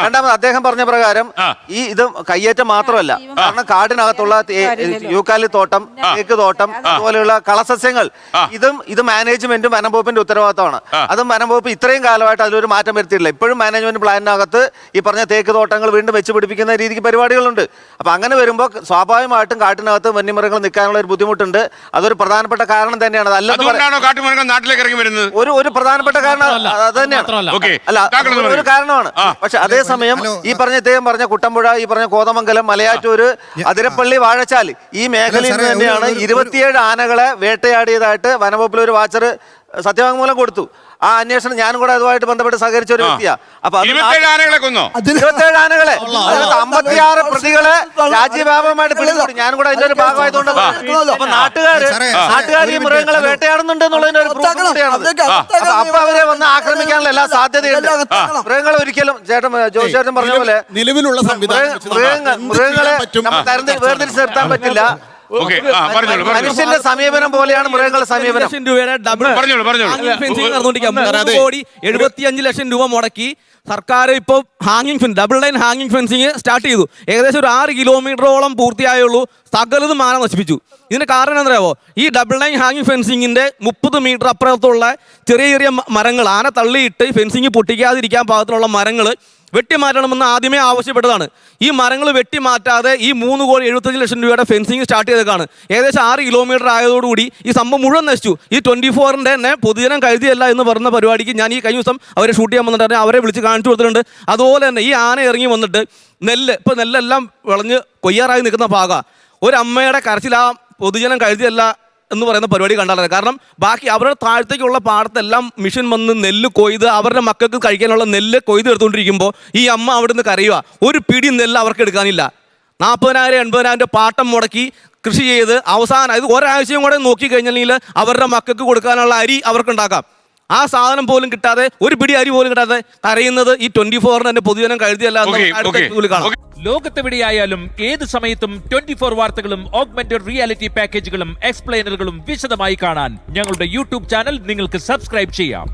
രണ്ടാമത് അദ്ദേഹം പറഞ്ഞ പ്രകാരം ഇത് കയ്യേറ്റം മാത്രമല്ല, കാരണം കാടിനകത്തുള്ള യൂക്കാലി തോട്ടം, തേക്ക് തോട്ടം, അതുപോലെയുള്ള കളസസ്യങ്ങൾ ഇത് മാനേജ്മെന്റും വനം വകുപ്പിന്റെ ഉത്തരവാദിത്തമാണ്. അതും വനം വകുപ്പ് ഇത്രയും കാലമായിട്ട് അതിലൊരു മാറ്റം വരുത്തിയിട്ടില്ല. ഇപ്പോഴും മാനേജ്മെന്റ് പ്ലാനിനകത്ത് ഈ പറഞ്ഞ തേക്ക് തോട്ടങ്ങൾ വീണ്ടും വെച്ച് പിടിപ്പിക്കുന്ന രീതിക്ക് പരിപാടികളുണ്ട്. അപ്പൊ അങ്ങനെ വരുമ്പോൾ സ്വാഭാവികമായിട്ടും കാട്ടിനകത്ത് വന്യമൃഗങ്ങൾ നിൽക്കാനുള്ള ഒരു ബുദ്ധിമുട്ടുണ്ട്. അതൊരു പ്രധാനപ്പെട്ട കാരണം തന്നെയാണ്. ഒരു പ്രധാനപ്പെട്ട കാരണം അത് തന്നെയാണ്, അല്ല ഒരു കാരണമാണ്. പക്ഷെ അതേസമയം ഈ പറഞ്ഞ ഇദ്ദേഹം പറഞ്ഞ കുട്ടമ്പുഴ, ഈ പറഞ്ഞ കോതമംഗലം, മലയാറ്റൂര്, അതിരപ്പള്ളി, വാഴച്ചാൽ ഈ മേഖലയിൽ നിന്ന് തന്നെയാണ് 27 ആനകളെ വേട്ടയാടിയതായിട്ട് വനംവകുപ്പിൽ ഒരു വാച്ചർ സത്യവാങ്മൂലം കൊടുത്തു. ആ അന്വേഷണം ഞാനും കൂടെ അതുമായിട്ട് ബന്ധപ്പെട്ട് സഹകരിച്ച ഒരു വ്യക്തിയാ. അപ്പൊ 27 ആനകളെ 56 പ്രതികളെ രാജ്യവ്യാപകമായിട്ട് പിടികൂടി. ഞാനും കൂടെ അതിന്റെ ഒരു ഭാഗമായതുകൊണ്ട് അപ്പൊ നാട്ടുകാർ ഈ മൃഗങ്ങളെ വേട്ടയാടുന്നുണ്ട് എന്നുള്ളതിന്റെ ഒരു പ്രൂഫ് കൂടിയാണ്. അപ്പൊ അവരെ വന്ന് ആക്രമിക്കാനുള്ള എല്ലാ സാധ്യതയുണ്ട്. മൃഗങ്ങൾ ഒരിക്കലും ജോഷേട്ടൻ പറഞ്ഞ പോലെ നിലവിലുള്ള മൃഗങ്ങളെ വേർതിരിച്ച് നിർത്താൻ പറ്റില്ല. മനുഷ്യന്റെ സമീപനം പോലെയാണ് മൃഗങ്ങളുടെ സമീപനം. 75 ലക്ഷം രൂപ മുടക്കി സർക്കാർ ഇപ്പോൾ ഹാങ്ങിങ് ഫെൻസ്, ഡബിൾ ലൈൻ ഹാങ്ങിങ് ഫെൻസിങ് സ്റ്റാർട്ട് ചെയ്തു. ഏകദേശം ഒരു 6 കിലോമീറ്ററോളം പൂർത്തിയായുള്ളൂ. സകലതും ആന നശിപ്പിച്ചു. ഇതിന്റെ കാരണം എന്താ? ഈ ഡബിൾ ലൈൻ ഹാങ്ങിങ് ഫെൻസിങ്ങിന്റെ 30 മീറ്റർ അപ്പുറത്തുള്ള ചെറിയ ചെറിയ മരങ്ങൾ, ആന തള്ളിയിട്ട് ഫെൻസിങ് പൊട്ടിക്കാതിരിക്കാൻ പാകത്തിലുള്ള മരങ്ങൾ വെട്ടിമാറ്റണമെന്ന് ആദ്യമേ ആവശ്യപ്പെട്ടതാണ്. ഈ മരങ്ങൾ വെട്ടിമാറ്റാതെ ഈ 3,75,00,000 രൂപയുടെ ഫെൻസിങ് സ്റ്റാർട്ട് ചെയ്തേക്കാണ്. ഏകദേശം 6 കിലോമീറ്റർ ആയതോടുകൂടി ഈ സംഭവം മുഴുവൻ നശിച്ചു. ഈ 24-ന്റെ തന്നെ പൊതുജനം കരുതിയല്ല എന്ന് പറഞ്ഞ പരിപാടിക്ക് ഞാൻ ഈ കഴിഞ്ഞ ദിവസം അവരെ ഷൂട്ട് ചെയ്യാൻ വന്നിട്ട് അവരെ വിളിച്ച് കാണിച്ചു കൊടുത്തിട്ടുണ്ട്. അതുപോലെ തന്നെ ഈ ആന ഇറങ്ങി വന്നിട്ട് നെല്ലെല്ലാം വിളഞ്ഞ് കൊയ്യാറായി നിൽക്കുന്ന ഭാഗം ഒരു അമ്മയുടെ കരച്ചിൽ ആ പൊതുജനം കരുതിയല്ല എന്ന് പറയുന്ന പരിപാടി കണ്ടാലേ. കാരണം ബാക്കി അവരുടെ താഴത്തേക്കുള്ള പാടത്തെല്ലാം മിഷൻ വന്ന് നെല്ല് കൊയ്ത് അവരുടെ മക്കൾക്ക് കഴിക്കാനുള്ള നെല്ല് കൊയ്ത് എടുത്തുകൊണ്ടിരിക്കുമ്പോൾ ഈ അമ്മ അവിടെ നിന്ന് കരയുക. ഒരു പിടി നെല്ല് അവർക്ക് എടുക്കാനില്ല. 40,000-80,000 പാട്ടം മുടക്കി കൃഷി ചെയ്ത് അവസാനം ഇത് ഒരാഴ്ചയും കൂടെ നോക്കിക്കഴിഞ്ഞാൽ അവരുടെ മക്കൾക്ക് കൊടുക്കാനുള്ള അരി അവർക്ക് ഉണ്ടാക്കാം. ആ സാധനം പോലും കിട്ടാതെ, ഒരു പിടി അരി പോലും കിട്ടാതെ കരയുന്നത് ഈ 24-ന് തന്നെ പൊതുജനം കരുതിയല്ല. ലോകത്തെവിടെയായാലും ഏത് സമയത്തും 24 വാർത്തകളും ഓഗ്മെന്റഡ് റിയാലിറ്റി പാക്കേജുകളും എക്സ്പ്ലെയിനറുകളും വിശദമായി കാണാൻ ഞങ്ങളുടെ യൂട്യൂബ് ചാനൽ നിങ്ങൾക്ക് സബ്സ്ക്രൈബ് ചെയ്യാം.